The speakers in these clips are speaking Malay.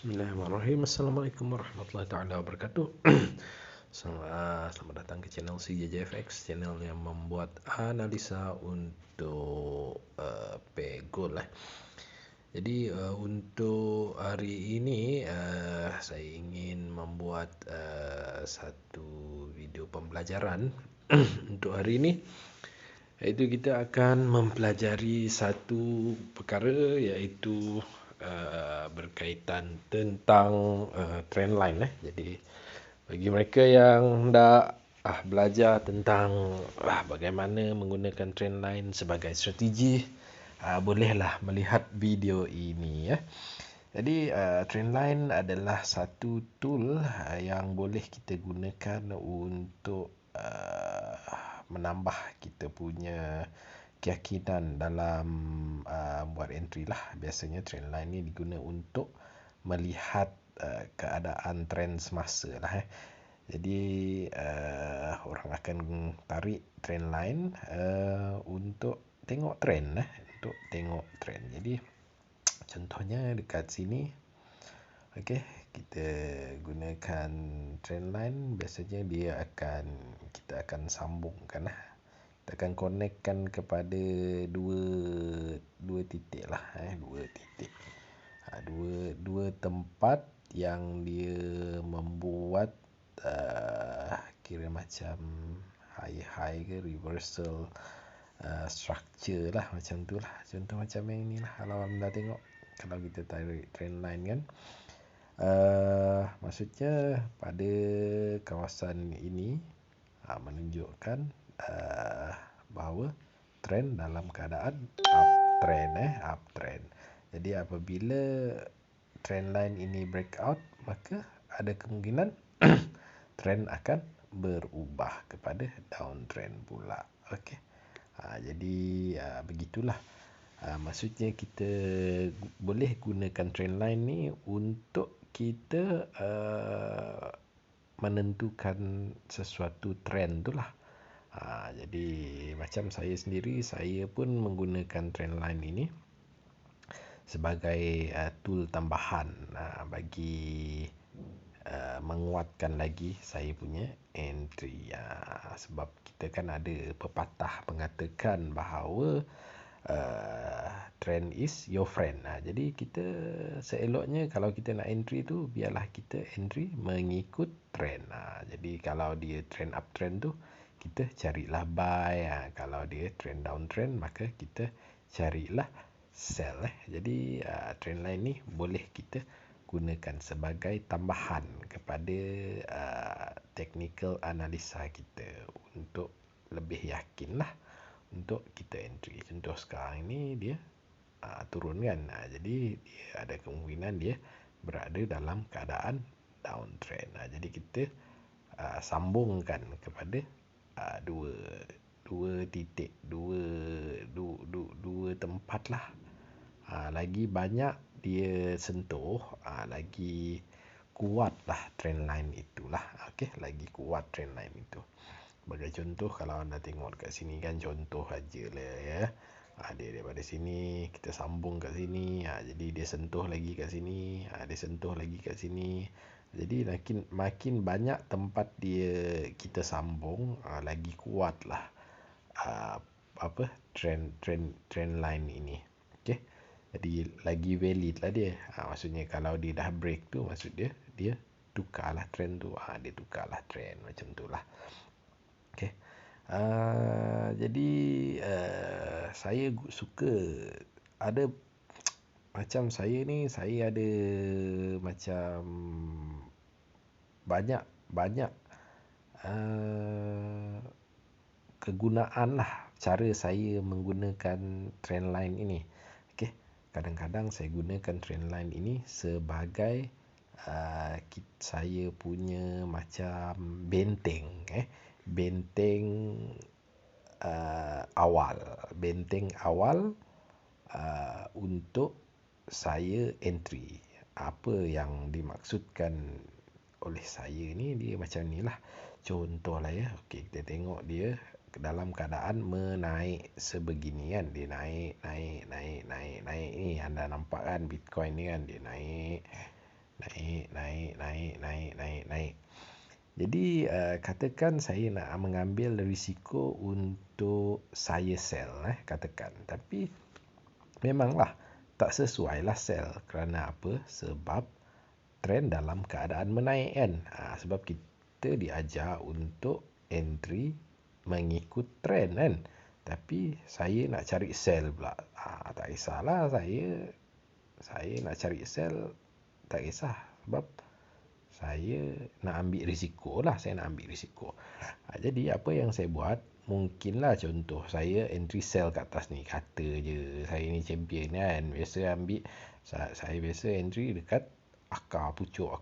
Bismillahirrahmanirrahim. Assalamualaikum warahmatullahi taala wabarakatuh. Selamat datang ke channel CJJFX, channel yang membuat analisa untuk pegol lah. Jadi untuk hari ini saya ingin membuat satu video pembelajaran untuk hari ini, iaitu kita akan mempelajari satu perkara, iaitu berkaitan tentang trendline. Jadi bagi mereka yang hendak belajar tentang bagaimana menggunakan trendline sebagai strategi, bolehlah melihat video ini ya. Jadi trendline adalah satu tool yang boleh kita gunakan untuk menambah kita punya keyakinan dalam buat entry lah. Biasanya trendline ni diguna untuk melihat keadaan trend semasa lah. Jadi orang akan tarik trendline untuk tengok trend untuk tengok trend. Jadi contohnya dekat sini, okey, kita gunakan trendline. Biasanya kita akan sambungkan lah. Kita akan connectkan kepada dua titik lah, dua titik, dua tempat yang dia membuat kira macam high ke reversal structure lah, macam tu lah. Contoh macam yang ni lah. Kalau anda tengok, kalau kita tarik trendline kan, maksudnya pada kawasan ini menunjukkan bahawa trend dalam keadaan uptrend. Jadi apabila trendline ini breakout, maka ada kemungkinan trend akan berubah kepada downtrend pula. Okey. Jadi begitulah. Maksudnya kita boleh gunakan trendline ni untuk kita menentukan sesuatu trend tu lah. Jadi macam saya sendiri, saya pun menggunakan trendline ini sebagai tool tambahan bagi menguatkan lagi saya punya entry. Sebab kita kan ada pepatah mengatakan bahawa trend is your friend. Jadi kita seeloknya kalau kita nak entry tu, biarlah kita entry mengikut trend. Jadi kalau dia trend uptrend tu, kita carilah buy. Kalau dia trend downtrend, maka kita carilah sell. Jadi trendline ni boleh kita gunakan sebagai tambahan kepada technical analisa kita untuk lebih yakin lah untuk kita entry. Contoh sekarang ni dia turun kan, jadi dia ada kemungkinan dia berada dalam keadaan downtrend. Jadi kita sambungkan kepada dua titik, dua tempat lah. Lagi banyak dia sentuh, lagi kuat lah trendline itulah. Okey, lagi kuat trendline itu. Sebagai contoh, kalau anda tengok kat sini kan, contoh aja lah ya. Dia daripada sini kita sambung kat sini, jadi dia sentuh lagi kat sini, dia sentuh lagi kat sini. Jadi makin banyak tempat dia kita sambung, lagi kuat lah trend line ini. Okey, jadi lagi valid lah dia. Maksudnya kalau dia dah break tu, maksud dia tukarlah trend tu. Dia tukarlah trend, macam tu lah. Okey. Jadi saya suka ada macam saya ni, saya ada macam banyak kegunaan lah cara saya menggunakan trendline ini. Okey, kadang-kadang saya gunakan trendline ini sebagai saya punya macam benteng, benteng awal untuk saya entry. Apa yang dimaksudkan oleh saya ni, dia macam ni lah. Contoh lah ya. Okey, kita tengok dia dalam keadaan menaik sebegini kan. Dia naik ni. Anda nampak kan Bitcoin ni kan, dia naik naik. Jadi katakan saya nak mengambil risiko untuk saya sell katakan. Tapi memanglah tak sesuai lah sell. Kerana apa? Sebab trend dalam keadaan menaik kan. Sebab kita diajar untuk entry mengikut trend kan. Tapi saya nak cari sell pula. Tak kisahlah saya nak cari sell, tak kisah. Sebab saya nak ambil risiko lah. Saya nak ambil risiko. Jadi apa yang saya buat, mungkinlah contoh saya entry sell kat atas ni. Kata je saya ni champion kan. Biasa ambil, saya biasa entry dekat akar pucuk.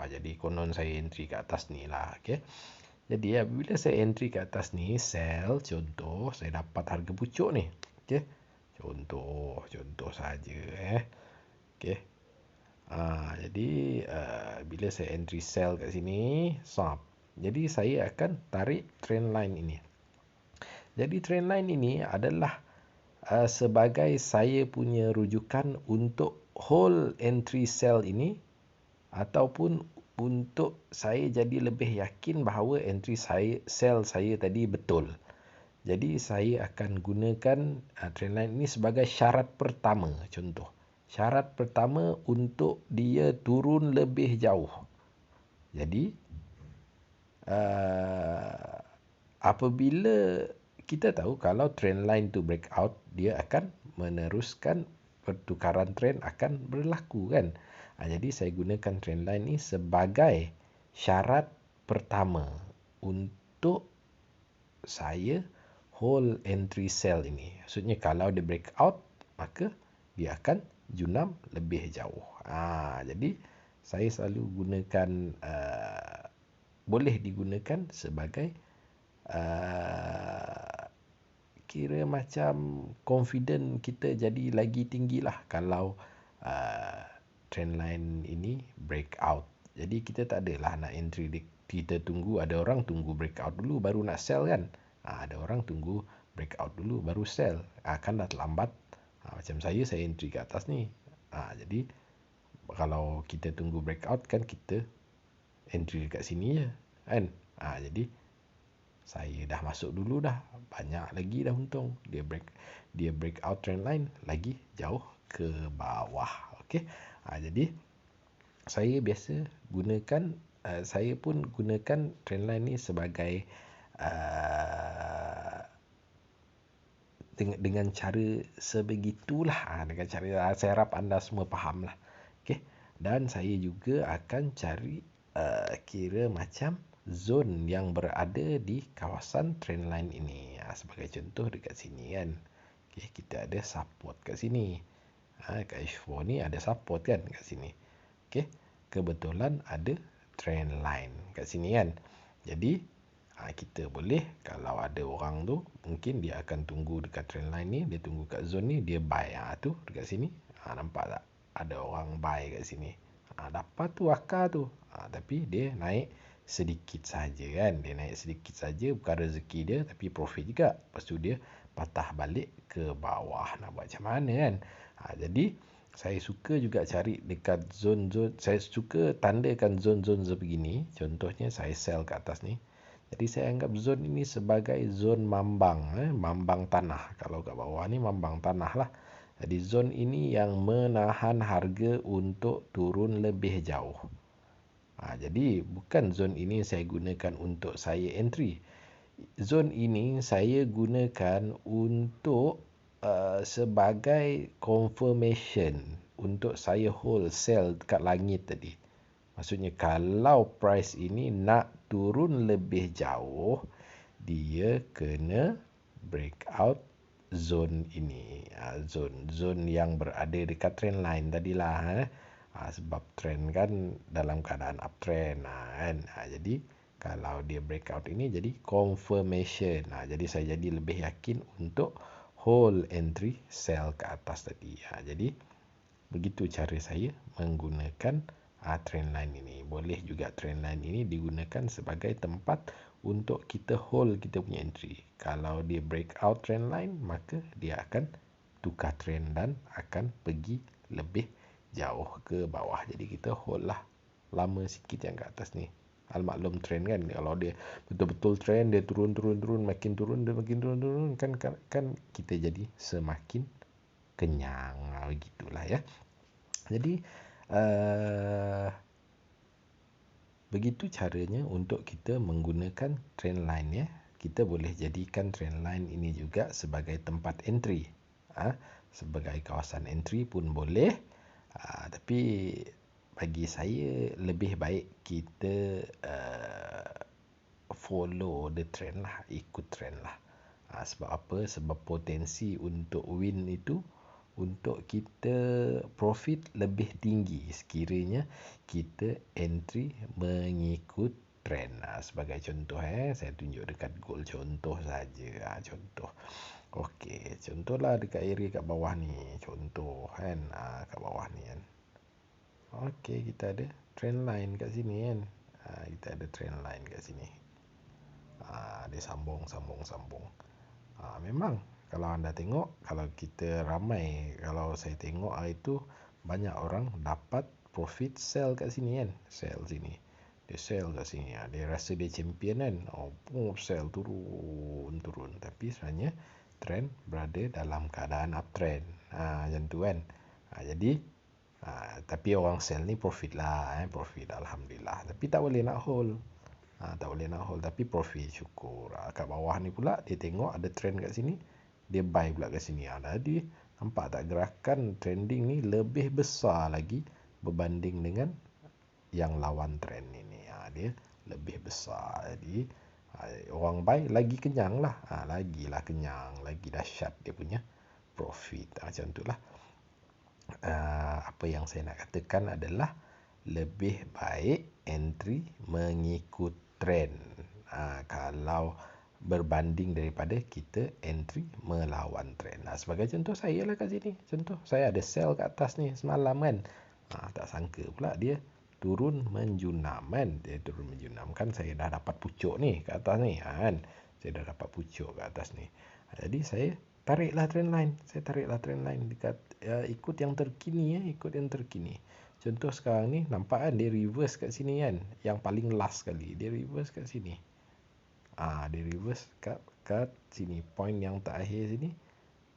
Jadi konon saya entry kat atas ni lah. Okay. Jadi apabila saya entry kat atas ni, sell contoh, saya dapat harga pucuk ni. Okay. Contoh saja Okay. Jadi bila saya entry sell kat sini, stop. Jadi saya akan tarik trend line ini. Jadi trend line ini adalah sebagai saya punya rujukan untuk hold entry sell ini, ataupun untuk saya jadi lebih yakin bahawa entry sell saya tadi betul. Jadi saya akan gunakan trend line ini sebagai syarat pertama. Contoh, syarat pertama untuk dia turun lebih jauh. Jadi apabila kita tahu kalau trend line tu breakout, dia akan meneruskan pertukaran trend akan berlaku kan. Jadi saya gunakan trend line ni sebagai syarat pertama untuk saya hold entry sell ini. Maksudnya kalau dia breakout, maka dia akan junam lebih jauh. Jadi saya selalu gunakan boleh digunakan sebagai kira macam confident kita jadi lagi tinggi lah kalau trend line ini breakout. Jadi kita tak adalah nak entry, kita tunggu, ada orang tunggu breakout dulu baru nak sell kan. Ada orang tunggu breakout dulu baru sell. Kan dah terlambat. Macam saya entry ke atas ni. Jadi kalau kita tunggu breakout kan kita entry dekat sini je kan. Jadi saya dah masuk dulu dah, banyak lagi dah untung. Dia breakout trend line lagi jauh ke bawah. Okey. Jadi saya biasa gunakan, saya pun gunakan trend line ni sebagai dengan cara sebegitulah. Dengan cara, saya harap anda semua faham lah. Okay. Dan saya juga akan cari kira macam zone yang berada di kawasan trend line ini. Sebagai contoh dekat sini kan. Okay, kita ada support kat sini. Kat H4 ni ada support kan kat sini. Okay. Kebetulan ada trend line kat sini kan. Jadi kita boleh, kalau ada orang tu mungkin dia akan tunggu dekat trend line ni, dia tunggu kat zone ni, dia buy tu dekat sini. Nampak tak? Ada orang buy kat sini. Dapat tu akar tu. Tapi dia naik sedikit saja kan. Dia naik sedikit saja, bukan rezeki dia tapi profit juga. Lepas tu dia patah balik ke bawah. Nak buat macam mana kan? Jadi saya suka juga cari dekat zone-zone. Saya suka tandakan zone-zone sebegini. Contohnya saya sell kat atas ni. Jadi saya anggap zone ini sebagai zone mambang. Mambang tanah. Kalau kat bawah ni mambang tanah lah. Jadi zone ini yang menahan harga untuk turun lebih jauh. Jadi bukan zone ini saya gunakan untuk saya entry. Zone ini saya gunakan untuk sebagai confirmation untuk saya hold sell dekat langit tadi. Maksudnya kalau price ini nak turun lebih jauh, dia kena breakout zone ini. Zone yang berada dekat trend line tadilah. Sebab trend kan dalam keadaan uptrend kan. Jadi kalau dia breakout ini jadi confirmation. Jadi saya jadi lebih yakin untuk hold entry sell ke atas tadi. Jadi begitu cara saya menggunakan trend line ini. Boleh juga trend line ini digunakan sebagai tempat untuk kita hold kita punya entry. Kalau dia breakout trend line, maka dia akan tukar trend dan akan pergi lebih jauh ke bawah. Jadi kita hold lah lama sikit yang kat atas ni. Almaklum trend kan, kalau dia betul-betul trend, dia turun makin turun, dia makin turun kan kita jadi semakin kenyang. Begitulah ya. Jadi begitu caranya untuk kita menggunakan trendline ya. Kita boleh jadikan trendline ini juga sebagai tempat entry. Sebagai kawasan entry pun boleh. Tapi bagi saya lebih baik kita follow the trend lah, ikut trend lah. Sebab apa? Sebab potensi untuk win itu, untuk kita profit lebih tinggi sekiranya kita entry mengikut trend. Sebagai contoh saya tunjuk dekat gold contoh saja. Contoh. Okey, contohlah dekat area kat bawah ni. Contoh kan, kat bawah ni kan. Okey, kita ada trend line kat sini kan. Kita ada trend line kat sini. Dia sambung. Memang kalau anda tengok, kalau kita ramai, kalau saya tengok hari tu banyak orang dapat profit sell kat sini kan. Sell sini. Dia sell kat sini. Dia rasa dia champion kan. Sell turun. Tapi sebenarnya trend berada dalam keadaan uptrend. Macam tu kan. Jadi tapi orang sell ni profit lah. Profit alhamdulillah. Tapi tak boleh nak hold. Tapi profit syukur. Kat bawah ni pula dia tengok ada trend kat sini, dia buy pula kat sini. Jadi nampak tak gerakan trending ni lebih besar lagi berbanding dengan yang lawan trend ini. Dia lebih besar. Jadi orang buy lagi kenyang lah. Lagilah kenyang, lagi dahsyat dia punya profit. Macam itulah. Apa yang saya nak katakan adalah lebih baik entry mengikut trend. Kalau berbanding daripada kita entry melawan trend. Sebagai contoh saya lah kat sini. Contoh saya ada sell kat atas ni semalam kan. Tak sangka pula dia turun menjunam kan. Dia turun menjunam kan, saya dah dapat pucuk ni kat atas ni kan. Saya dah dapat pucuk kat atas ni. Jadi saya tariklah trend line dekat ikut yang terkini. Ikut yang terkini. Contoh sekarang ni nampak kan dia reverse kat sini kan. Yang paling last sekali dia reverse kat sini. Dia reverse kat sini. Point yang terakhir sini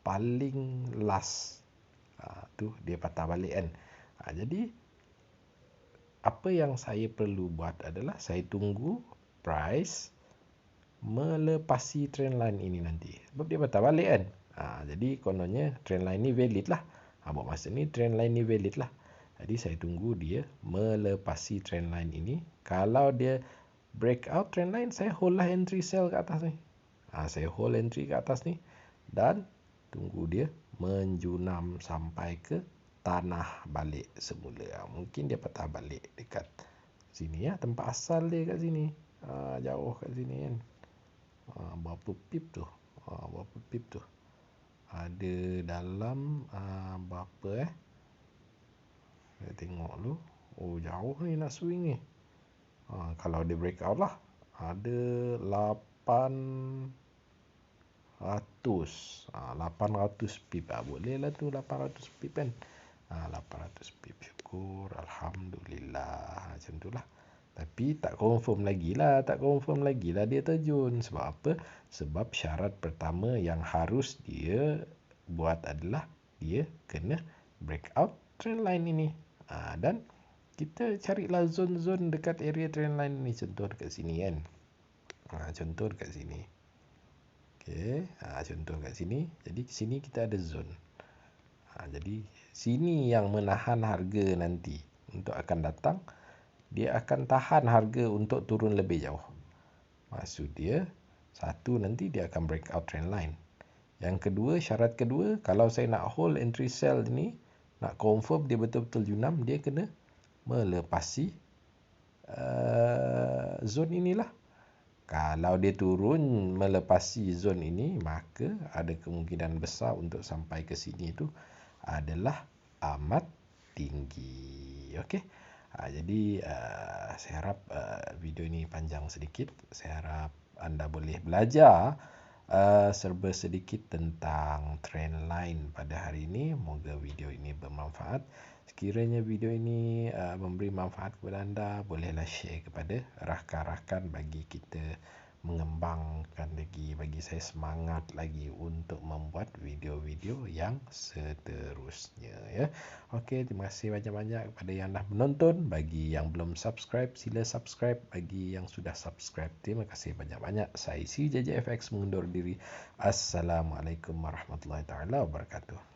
paling last. Tu dia patah balik kan. Jadi apa yang saya perlu buat adalah saya tunggu price melepasi trend line ini nanti. Sebab dia patah balik kan. Jadi kononnya trend line ni valid lah. Buat masa ni trend line ni valid lah. Jadi saya tunggu dia melepasi trend line ini. Kalau dia breakout trend line, saya hold lah entry sell kat atas ni. Saya hold entry kat atas ni. Dan tunggu dia menjunam sampai ke tanah balik semula. Mungkin dia patah balik dekat sini ya. Tempat asal dia kat sini. Jauh kat sini kan. Berapa pip tu? Ada dalam berapa Saya tengok dulu. Jauh ni nak swing ni. Kalau dia breakout lah. Ada 800 pip. Boleh lah tu 800 pip kan. 800 pip. Syukur. Alhamdulillah. Macam tu lah. Tapi tak confirm lagi lah dia terjun. Sebab apa? Sebab syarat pertama yang harus dia buat adalah dia kena breakout trend line ini. Dan kita carilah zone-zone dekat area trend line ni. Contoh dekat sini kan. Contoh dekat sini. Okey, contoh kat sini. Jadi sini kita ada zone. Jadi sini yang menahan harga nanti untuk akan datang. Dia akan tahan harga untuk turun lebih jauh. Maksud dia, satu nanti dia akan break out trend line. Yang kedua, syarat kedua, kalau saya nak hold entry sell ni, nak confirm dia betul-betul junam, dia kena melepasi zone inilah. Kalau dia turun melepasi zone ini, maka ada kemungkinan besar untuk sampai ke sini itu adalah amat tinggi. Okey. Jadi saya harap video ini panjang sedikit. Saya harap anda boleh belajar serba sedikit tentang trend line pada hari ini. Moga video ini bermanfaat. Sekiranya video ini memberi manfaat kepada anda, bolehlah share kepada rakan-rakan bagi kita mengembangkan lagi, bagi saya semangat lagi untuk membuat video-video yang seterusnya ya. Okey, terima kasih banyak-banyak kepada yang dah menonton. Bagi yang belum subscribe, sila subscribe. Bagi yang sudah subscribe, terima kasih banyak-banyak. Saya CJJFX mengundur diri. Assalamualaikum warahmatullahi taala wabarakatuh.